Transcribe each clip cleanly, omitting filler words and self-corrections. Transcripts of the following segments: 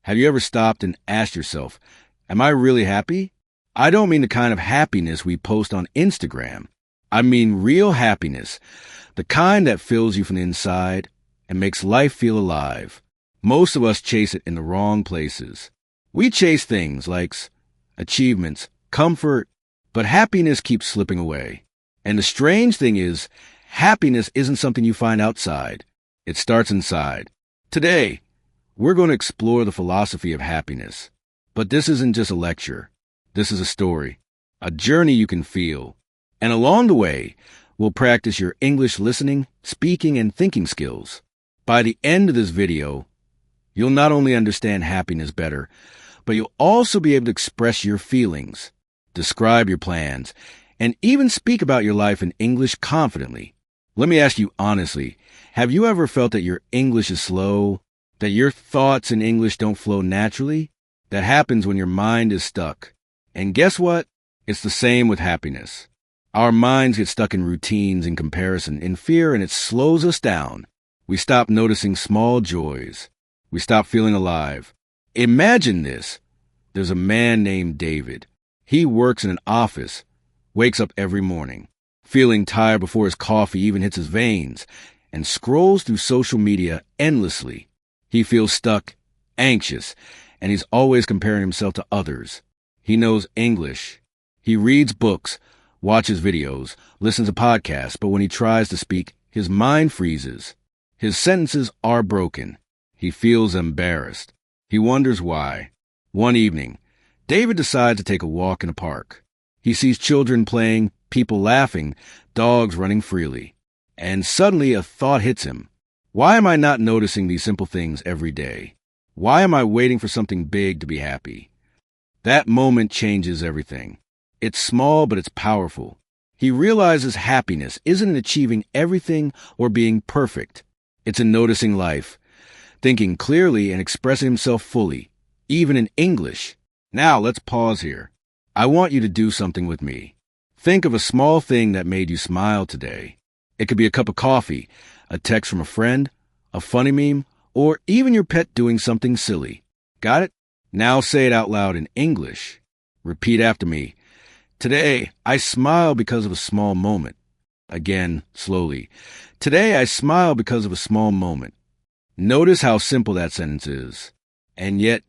Have you ever stopped and asked yourself, am I really happy? I don't mean the kind of happiness we post on Instagram. I mean real happiness, the kind that fills you from the inside and makes life feel alive. Most of us chase it in the wrong places. We chase things like achievements, comfort, but happiness keeps slipping away. And the strange thing is, happiness isn't something you find outside. It starts inside. Today, we're going to explore the philosophy of happiness. But this isn't just a lecture. This is a story, a journey you can feel. And along the way, we'll practice your English listening, speaking, and thinking skills. By the end of this video, you'll not only understand happiness better, but you'll also be able to express your feelings, describe your plans, and even speak about your life in English confidently. Let me ask you honestly, have you ever felt that your English is slow, that your thoughts in English don't flow naturally? That happens when your mind is stuck. And guess what? It's the same with happiness. Our minds get stuck in routines, in comparison, in fear, and it slows us down. We stop noticing small joys. We stop feeling alive. Imagine this. There's a man named David. He works in an office, wakes up every morning, feeling tired before his coffee even hits his veins, and scrolls through social media endlessly. He feels stuck, anxious, and he's always comparing himself to others. He knows English. He reads books, watches videos, listens to podcasts, but when he tries to speak, his mind freezes. His sentences are broken. He feels embarrassed. He wonders why. One evening, David decides to take a walk in a park. He sees children playing, people laughing, dogs running freely. And suddenly a thought hits him. Why am I not noticing these simple things every day? Why am I waiting for something big to be happy? That moment changes everything. It's small, but it's powerful. He realizes happiness isn't in achieving everything or being perfect. It's in noticing life, thinking clearly and expressing himself fully, even in English. Now, let's pause here. I want you to do something with me. Think of a small thing that made you smile today. It could be a cup of coffee, a text from a friend, a funny meme, or even your pet doing something silly. Got it? Now say it out loud in English. Repeat after me. Today, I smile because of a small moment. Again, slowly. Today, I smile because of a small moment. Notice how simple that sentence is. And yet,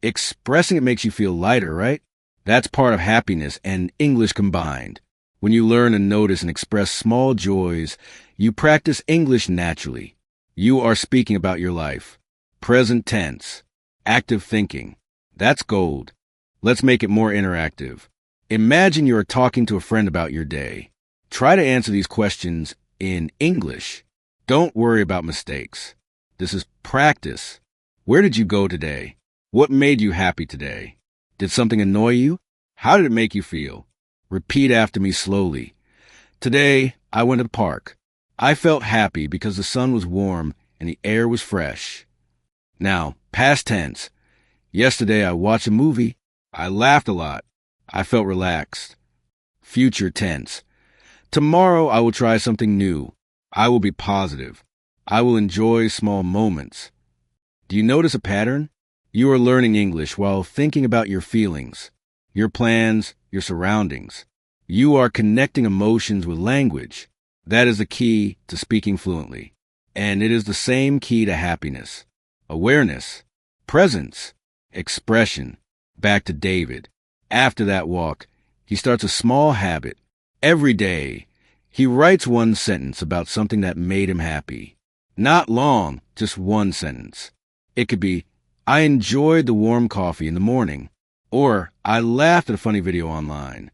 expressing it makes you feel lighter, right? That's part of happiness and English combined. When you learn to notice and express small joys, you practice English naturally. You are speaking about your life. Present tense. Active thinking. That's gold. Let's make it more interactive. Imagine you are talking to a friend about your day. Try to answer these questions in English. Don't worry about mistakes. This is practice. Where did you go today? What made you happy today? Did something annoy you? How did it make you feel? Repeat after me slowly. Today, I went to the park. I felt happy because the sun was warm and the air was fresh. Now, past tense. Yesterday, I watched a movie. I laughed a lot. I felt relaxed. Future tense. Tomorrow, I will try something new. I will be positive. I will enjoy small moments. Do you notice a pattern? You are learning English while thinking about your feelings, your plans, your surroundings. You are connecting emotions with language. That is the key to speaking fluently. And it is the same key to happiness. Awareness, presence, expression. Back to David. After that walk, he starts a small habit. Every day, he writes one sentence about something that made him happy. Not long, just one sentence. It could be, I enjoyed the warm coffee in the morning, or I laughed at a funny video online.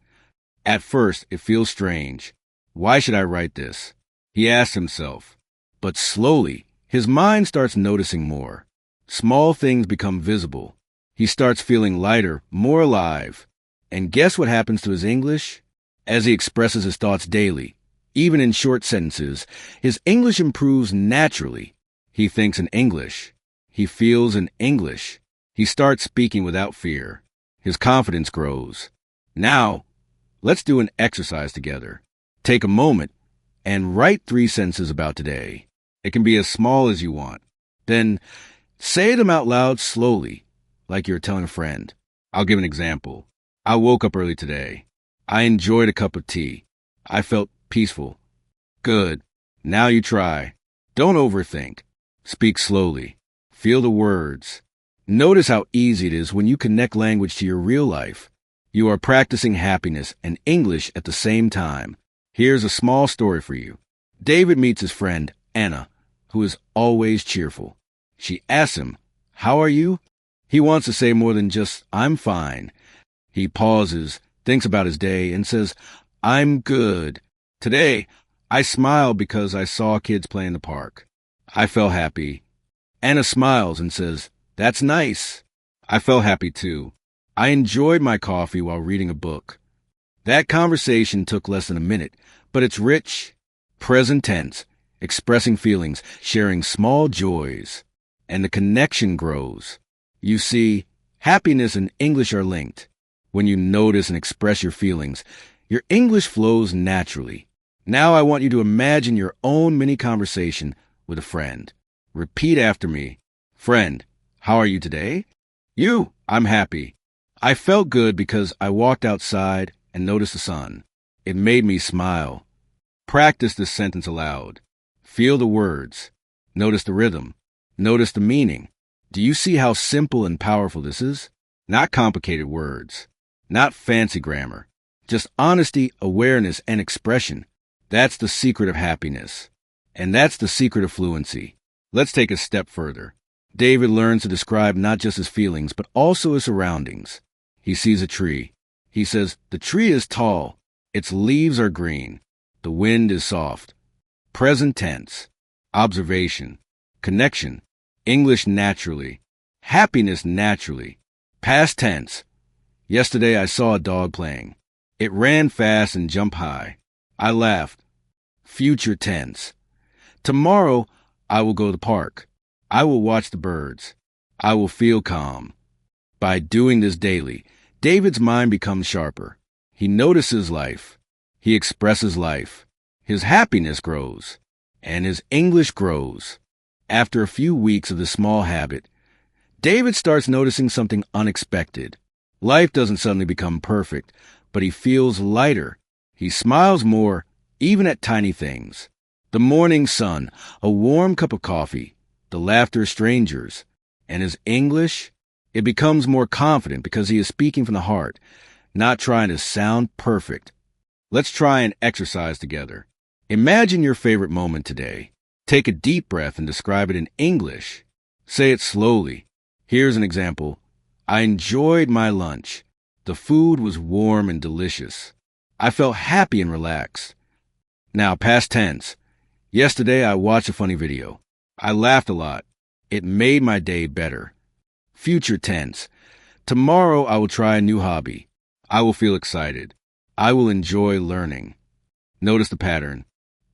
At first, it feels strange. Why should I write this? He asks himself. But slowly, his mind starts noticing more. Small things become visible. He starts feeling lighter, more alive. And guess what happens to his English? As he expresses his thoughts daily, even in short sentences, his English improves naturally. He thinks in English. He feels in English. He starts speaking without fear. His confidence grows. Now, let's do an exercise together. Take a moment and write 3 sentences about today. It can be as small as you want. Then say them out loud slowly. like you're telling a friend. I'll give an example. I woke up early today. I enjoyed a cup of tea. I felt peaceful. Good. Now you try. Don't overthink. Speak slowly. Feel the words. Notice how easy it is when you connect language to your real life. You are practicing happiness and English at the same time. Here's a small story for you. David meets his friend, Anna, who is always cheerful. She asks him, "How are you?" He wants to say more than just, "I'm fine." He pauses, thinks about his day, and says, "I'm good. Today, I smiled because I saw kids play in the park. I felt happy." Anna smiles and says, "That's nice." I felt happy too. I enjoyed my coffee while reading a book. That conversation took less than a minute, but it's rich, present tense, expressing feelings, sharing small joys, and the connection grows. You see, happiness and English are linked. When you notice and express your feelings, your English flows naturally. Now I want you to imagine your own mini conversation with a friend. Repeat after me. Friend, how are you today? You, I'm happy. I felt good because I walked outside and noticed the sun. It made me smile. Practice this sentence aloud. Feel the words. Notice the rhythm. Notice the meaning. Do you see how simple and powerful this is? Not complicated words. Not fancy grammar. Just honesty, awareness, and expression. That's the secret of happiness. And that's the secret of fluency. Let's take a step further. David learns to describe not just his feelings, but also his surroundings. He sees a tree. He says, "The tree is tall. Its leaves are green. The wind is soft." Present tense. Observation. Connection. English naturally. Happiness naturally. Past tense. Yesterday I saw a dog playing. It ran fast and jumped high. I laughed. Future tense. Tomorrow I will go to the park. I will watch the birds. I will feel calm. By doing this daily, David's mind becomes sharper. He notices life. He expresses life. His happiness grows. And his English grows. After a few weeks of this small habit, David starts noticing something unexpected. Life doesn't suddenly become perfect, but he feels lighter. He smiles more, even at tiny things. The morning sun, a warm cup of coffee, the laughter of strangers, and his English, it becomes more confident because he is speaking from the heart, not trying to sound perfect. Let's try an exercise together. Imagine your favorite moment today. Take a deep breath and describe it in English. Say it slowly. Here's an example. I enjoyed my lunch. The food was warm and delicious. I felt happy and relaxed. Now, past tense. Yesterday, I watched a funny video. I laughed a lot. It made my day better. Future tense. Tomorrow, I will try a new hobby. I will feel excited. I will enjoy learning. Notice the pattern.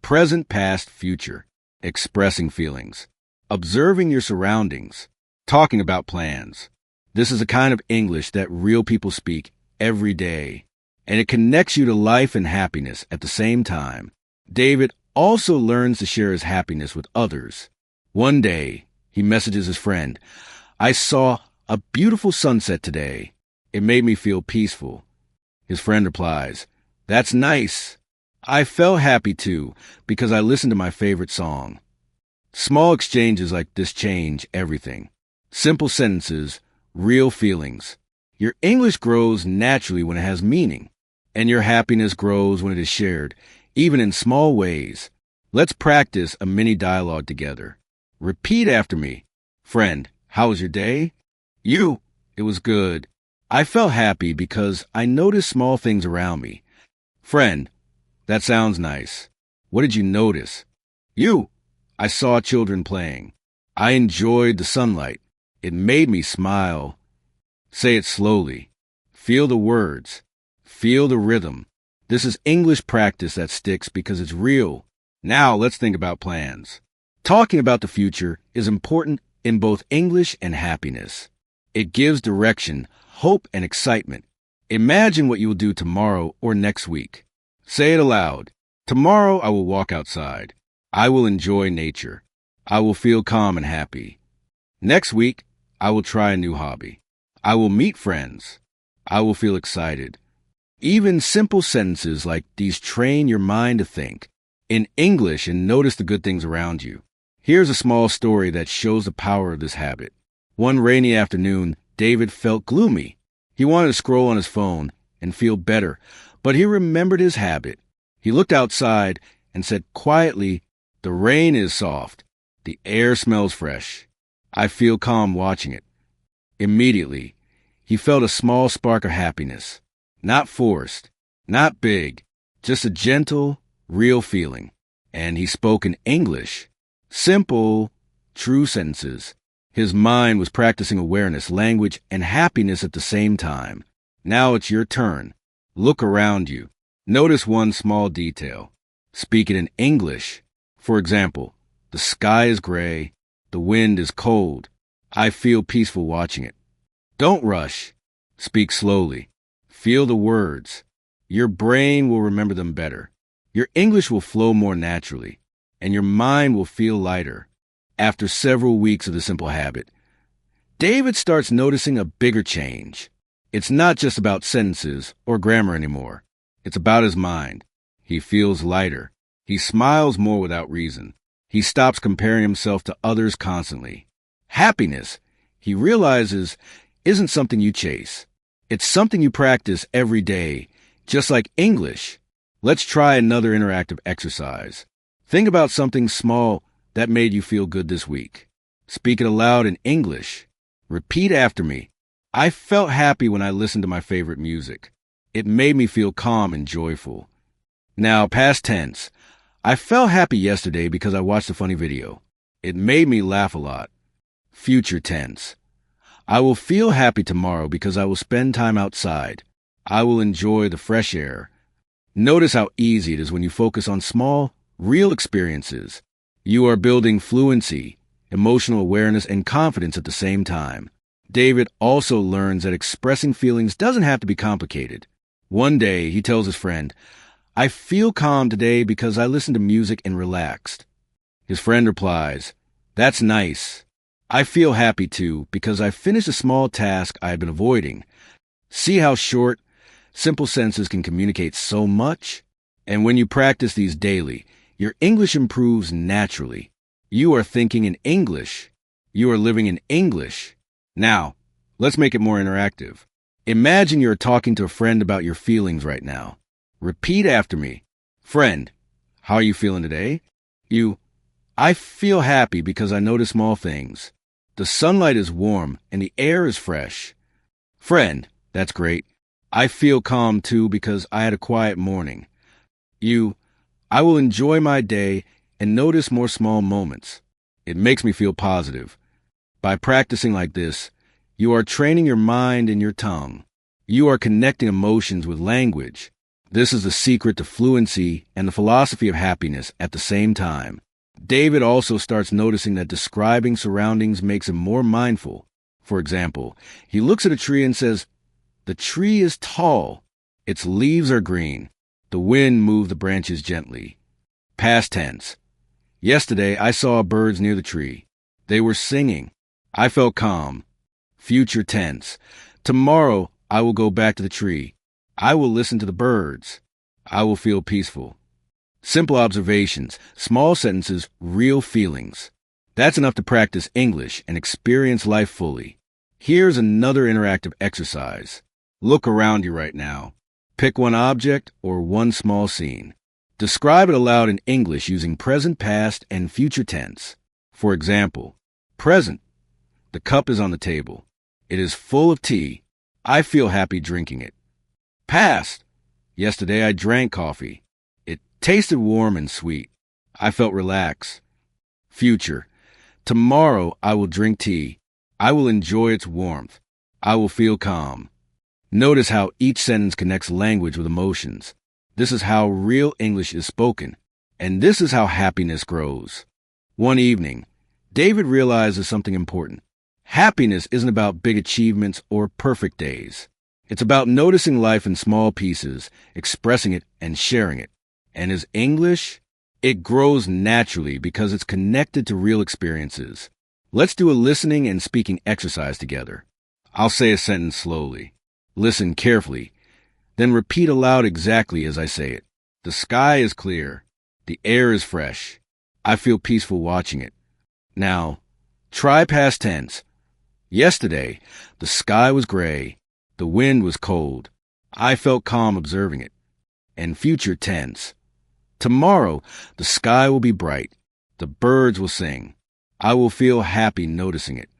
Present, past, future. Expressing feelings. Observing your surroundings. Talking about plans. This is a kind of English that real people speak every day, and it connects you to life and happiness at the same time. David also learns to share his happiness with others. One day, he messages his friend, "I saw a beautiful sunset today. It made me feel peaceful." His friend replies, "That's nice. I felt happy too because I listened to my favorite song." Small exchanges like this change everything. Simple sentences, real feelings. Your English grows naturally when it has meaning, and your happiness grows when it is shared, even in small ways. Let's practice a mini dialogue together. Repeat after me. Friend, how was your day? You, it was good. I felt happy because I noticed small things around me. Friend, that sounds nice. What did you notice? You, I saw children playing. I enjoyed the sunlight. It made me smile. Say it slowly. Feel the words. Feel the rhythm. This is English practice that sticks because it's real. Now let's think about plans. Talking about the future is important in both English and happiness. It gives direction, hope, and excitement. Imagine what you will do tomorrow or next week. Say it aloud. Tomorrow I will walk outside. I will enjoy nature. I will feel calm and happy. Next week, I will try a new hobby. I will meet friends. I will feel excited. Even simple sentences like these train your mind to think in English and notice the good things around you. Here's a small story that shows the power of this habit. One rainy afternoon, David felt gloomy. He wanted to scroll on his phone and feel better, but he remembered his habit. He looked outside and said quietly, "The rain is soft. The air smells fresh. I feel calm watching it." Immediately, he felt a small spark of happiness. Not forced, not big, just a gentle, real feeling. And he spoke in English. Simple, true sentences. His mind was practicing awareness, language, and happiness at the same time. Now it's your turn. Look around you. Notice one small detail. Speak it in English. For example, the sky is gray. The wind is cold. I feel peaceful watching it. Don't rush. Speak slowly. Feel the words. Your brain will remember them better. Your English will flow more naturally, and your mind will feel lighter. After several weeks of the simple habit, David starts noticing a bigger change. It's not just about sentences or grammar anymore. It's about his mind. He feels lighter. He smiles more without reason. He stops comparing himself to others constantly. Happiness, he realizes, isn't something you chase. It's something you practice every day, just like English. Let's try another interactive exercise. Think about something small that made you feel good this week. Speak it aloud in English. Repeat after me. I felt happy when I listened to my favorite music. It made me feel calm and joyful. Now, past tense. I felt happy yesterday because I watched a funny video. It made me laugh a lot. Future tense. I will feel happy tomorrow because I will spend time outside. I will enjoy the fresh air. Notice how easy it is when you focus on small, real experiences. You are building fluency, emotional awareness, and confidence at the same time. David also learns that expressing feelings doesn't have to be complicated. One day, he tells his friend, "I feel calm today because I listened to music and relaxed." His friend replies, "That's nice. I feel happy too because I finished a small task I had been avoiding." See how short, simple sentences can communicate so much? And when you practice these daily, your English improves naturally. You are thinking in English. You are living in English. Now, let's make it more interactive. Imagine you're talking to a friend about your feelings right now. Repeat after me. Friend, how are you feeling today? I feel happy because I notice small things. The sunlight is warm and the air is fresh. Friend, that's great. I feel calm too because I had a quiet morning. I will enjoy my day and notice more small moments. It makes me feel positive. By practicing like this, you are training your mind and your tongue. You are connecting emotions with language. This is the secret to fluency and the philosophy of happiness at the same time. David also starts noticing that describing surroundings makes him more mindful. For example, he looks at a tree and says, "The tree is tall. Its leaves are green. The wind moved the branches gently." Past tense. Yesterday, I saw birds near the tree. They were singing. I felt calm. Future tense. Tomorrow, I will go back to the tree. I will listen to the birds. I will feel peaceful. Simple observations, small sentences, real feelings. That's enough to practice English and experience life fully. Here's another interactive exercise. Look around you right now. Pick one object or one small scene. Describe it aloud in English using present, past, and future tense. For example, present. The cup is on the table. It is full of tea. I feel happy drinking it. Past. Yesterday I drank coffee. It tasted warm and sweet. I felt relaxed. Future. Tomorrow I will drink tea. I will enjoy its warmth. I will feel calm. Notice how each sentence connects language with emotions. This is how real English is spoken, and this is how happiness grows. One evening, David realizes something important. Happiness isn't about big achievements or perfect days. It's about noticing life in small pieces, expressing it, and sharing it. And his English? It grows naturally because it's connected to real experiences. Let's do a listening and speaking exercise together. I'll say a sentence slowly. Listen carefully. Then repeat aloud exactly as I say it. The sky is clear. The air is fresh. I feel peaceful watching it. Now, try past tense. Yesterday, the sky was gray. The wind was cold. I felt calm observing it. And future tense. Tomorrow, the sky will be bright. The birds will sing. I will feel happy noticing it.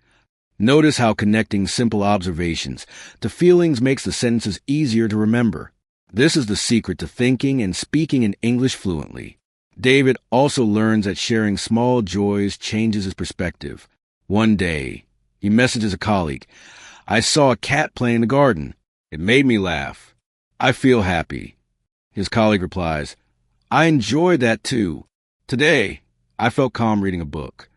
Notice how connecting simple observations to feelings makes the sentences easier to remember. This is the secret to thinking and speaking in English fluently. David also learns that sharing small joys changes his perspective. One day, he messages a colleague, "I saw a cat playing in the garden. It made me laugh. I feel happy." His colleague replies, "I enjoyed that too. Today, I felt calm reading a book."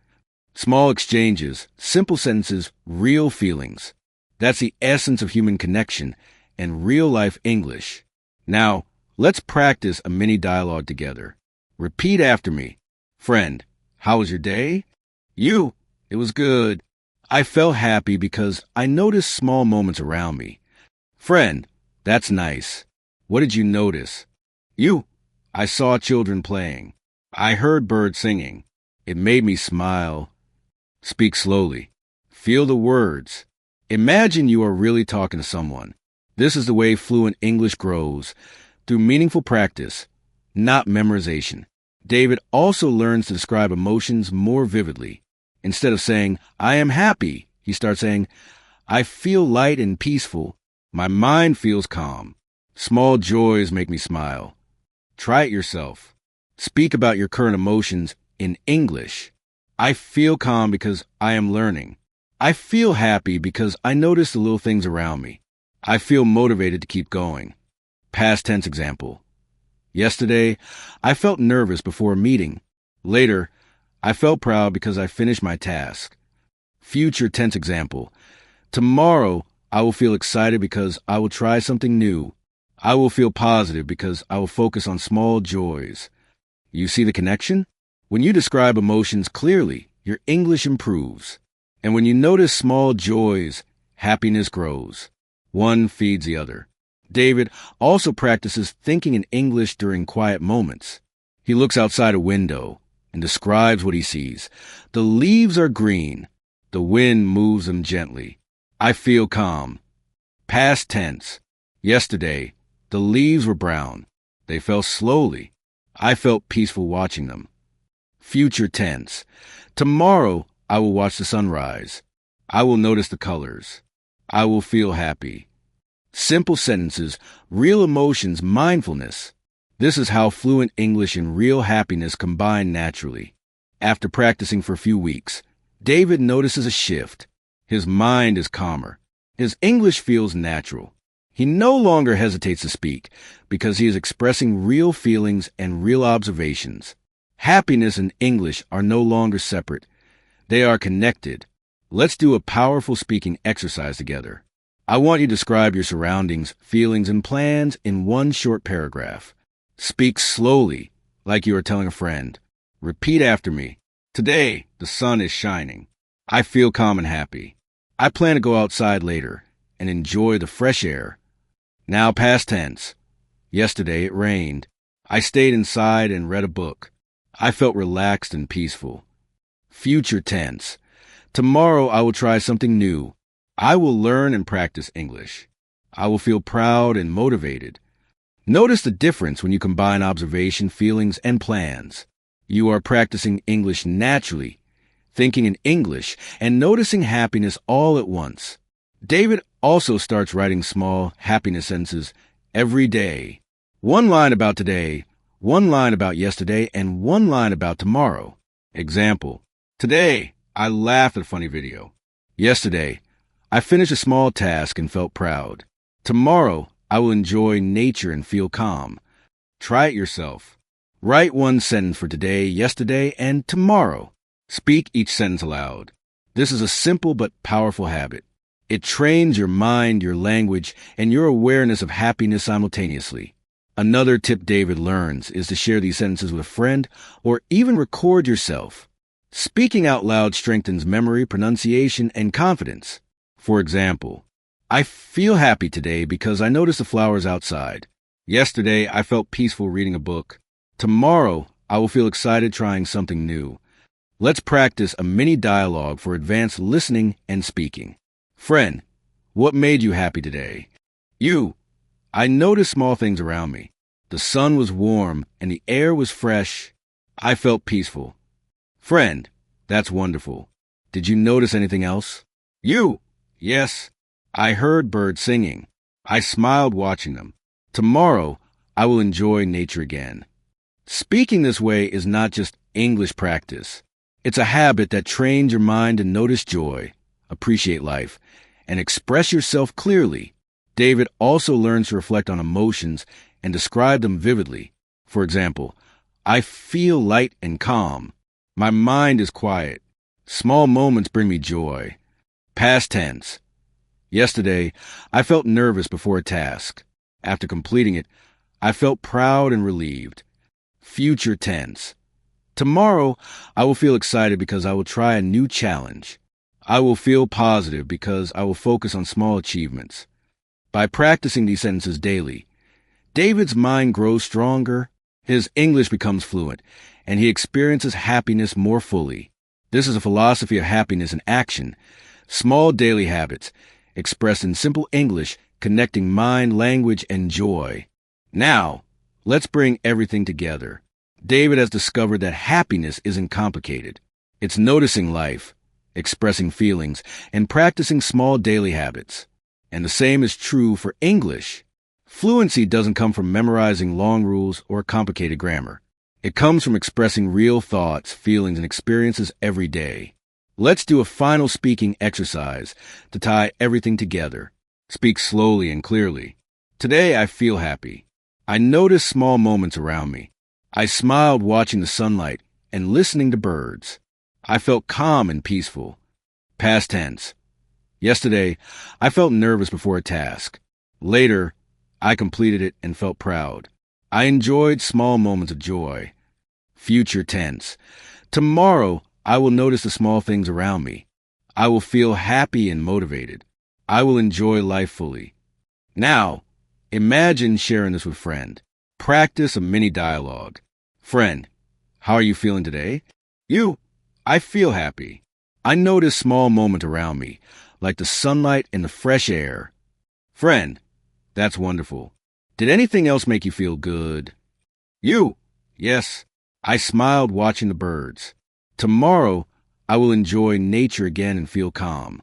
Small exchanges, simple sentences, real feelings. That's the essence of human connection and real-life English. Now, let's practice a mini dialogue together. Repeat after me. Friend, how was your day? You, it was good. I felt happy because I noticed small moments around me. Friend, that's nice. What did you notice? You, I saw children playing. I heard birds singing. It made me smile. Speak slowly. Feel the words. Imagine you are really talking to someone. This is the way fluent English grows, through meaningful practice, not memorization. David also learns to describe emotions more vividly. Instead of saying, "I am happy," he starts saying, "I feel light and peaceful. My mind feels calm. Small joys make me smile." Try it yourself. Speak about your current emotions in English. I feel calm because I am learning. I feel happy because I notice the little things around me. I feel motivated to keep going. Past tense example. Yesterday, I felt nervous before a meeting. Later, I felt proud because I finished my task. Future tense example. Tomorrow, I will feel excited because I will try something new. I will feel positive because I will focus on small joys. You see the connection? When you describe emotions clearly, your English improves. And when you notice small joys, happiness grows. One feeds the other. David also practices thinking in English during quiet moments. He looks outside a window and describes what he sees. The leaves are green. The wind moves them gently. I feel calm. Past tense. Yesterday, the leaves were brown. They fell slowly. I felt peaceful watching them. Future tense. Tomorrow, I will watch the sunrise. I will notice the colors. I will feel happy. Simple sentences, real emotions, mindfulness. This is how fluent English and real happiness combine naturally. After practicing for a few weeks, David notices a shift. His mind is calmer. His English feels natural. He no longer hesitates to speak because he is expressing real feelings and real observations. Happiness and English are no longer separate. They are connected. Let's do a powerful speaking exercise together. I want you to describe your surroundings, feelings, and plans in one short paragraph. Speak slowly, like you are telling a friend. Repeat after me. Today, the sun is shining. I feel calm and happy. I plan to go outside later and enjoy the fresh air. Now past tense. Yesterday it rained. I stayed inside and read a book. I felt relaxed and peaceful. Future tense. Tomorrow I will try something new. I will learn and practice English. I will feel proud and motivated. Notice the difference when you combine observation, feelings, and plans. You are practicing English naturally, thinking in English, and noticing happiness all at once. David also starts writing small happiness sentences every day. One line about today, one line about yesterday, and one line about tomorrow. Example. Today, I laughed at a funny video. Yesterday, I finished a small task and felt proud. Tomorrow, I will enjoy nature and feel calm. Try it yourself. Write one sentence for today, yesterday, and tomorrow. Speak each sentence aloud. This is a simple but powerful habit. It trains your mind, your language, and your awareness of happiness simultaneously. Another tip David learns is to share these sentences with a friend or even record yourself. Speaking out loud strengthens memory, pronunciation, and confidence. For example, I feel happy today because I noticed the flowers outside. Yesterday, I felt peaceful reading a book. Tomorrow, I will feel excited trying something new. Let's practice a mini dialogue for advanced listening and speaking. Friend, what made you happy today? You. I noticed small things around me. The sun was warm and the air was fresh. I felt peaceful. Friend, that's wonderful. Did you notice anything else? You. Yes. I heard birds singing. I smiled watching them. Tomorrow, I will enjoy nature again. Speaking this way is not just English practice. It's a habit that trains your mind to notice joy, appreciate life, and express yourself clearly. David also learns to reflect on emotions and describe them vividly. For example, I feel light and calm. My mind is quiet. Small moments bring me joy. Past tense. Yesterday, I felt nervous before a task. After completing it, I felt proud and relieved. Future tense. Tomorrow, I will feel excited because I will try a new challenge. I will feel positive because I will focus on small achievements. By practicing these sentences daily, David's mind grows stronger, his English becomes fluent, and he experiences happiness more fully. This is a philosophy of happiness in action. Small daily habits, expressed in simple English, connecting mind, language, and joy. Now, let's bring everything together. David has discovered that happiness isn't complicated. It's noticing life, expressing feelings, and practicing small daily habits. And the same is true for English. Fluency doesn't come from memorizing long rules or complicated grammar. It comes from expressing real thoughts, feelings, and experiences every day. Let's do a final speaking exercise to tie everything together. Speak slowly and clearly. Today I feel happy. I notice small moments around me. I smiled watching the sunlight and listening to birds. I felt calm and peaceful. Past tense. Yesterday, I felt nervous before a task. Later, I completed it and felt proud. I enjoyed small moments of joy. Future tense. Tomorrow, I will notice the small things around me. I will feel happy and motivated. I will enjoy life fully. Now, imagine sharing this with a friend. Practice a mini dialogue. Friend, how are you feeling today? You. I feel happy. I notice small moments around me, like the sunlight and the fresh air. Friend, that's wonderful. Did anything else make you feel good? You. Yes. I smiled watching the birds. Tomorrow, I will enjoy nature again and feel calm.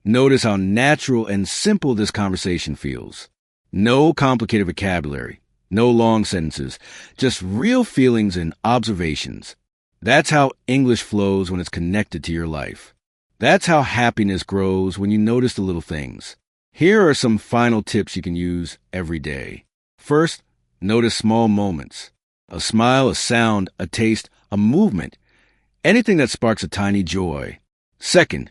Notice how natural and simple this conversation feels. No complicated vocabulary, no long sentences, just real feelings and observations. That's how English flows when it's connected to your life. That's how happiness grows when you notice the little things. Here are some final tips you can use every day. First, notice small moments. A smile, a sound, a taste, a movement. Anything that sparks a tiny joy. Second,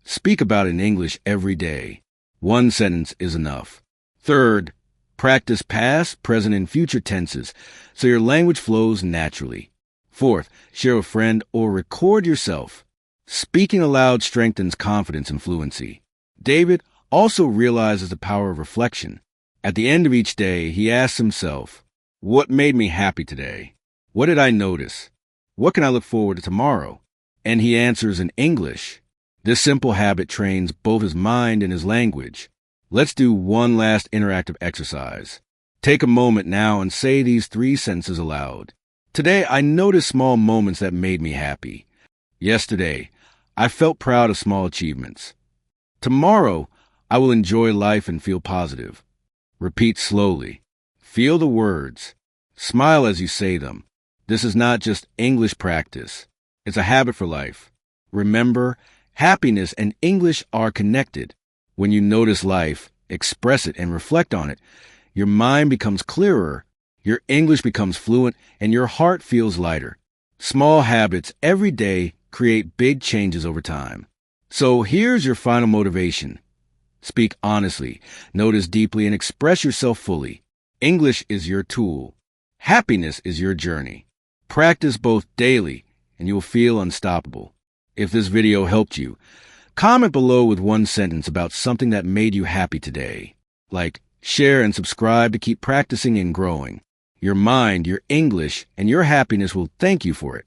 speak about it in English every day. One sentence is enough. Third, practice past, present, and future tenses so your language flows naturally. Fourth, share with a friend or record yourself. Speaking aloud strengthens confidence and fluency. David also realizes the power of reflection. At the end of each day, he asks himself, what made me happy today? What did I notice? What can I look forward to tomorrow? And he answers in English. This simple habit trains both his mind and his language. Let's do one last interactive exercise. Take a moment now and say these 3 sentences aloud. Today, I noticed small moments that made me happy. Yesterday, I felt proud of small achievements. Tomorrow, I will enjoy life and feel positive. Repeat slowly. Feel the words. Smile as you say them. This is not just English practice. It's a habit for life. Remember, happiness and English are connected. When you notice life, express it, and reflect on it, your mind becomes clearer, your English becomes fluent, and your heart feels lighter. Small habits every day create big changes over time. So here's your final motivation. Speak honestly, notice deeply, and express yourself fully. English is your tool. Happiness is your journey. Practice both daily, and you will feel unstoppable. If this video helped you, Comment below with one sentence about something that made you happy today. Like, share and subscribe to keep practicing and growing. Your mind, your English, and your happiness will thank you for it.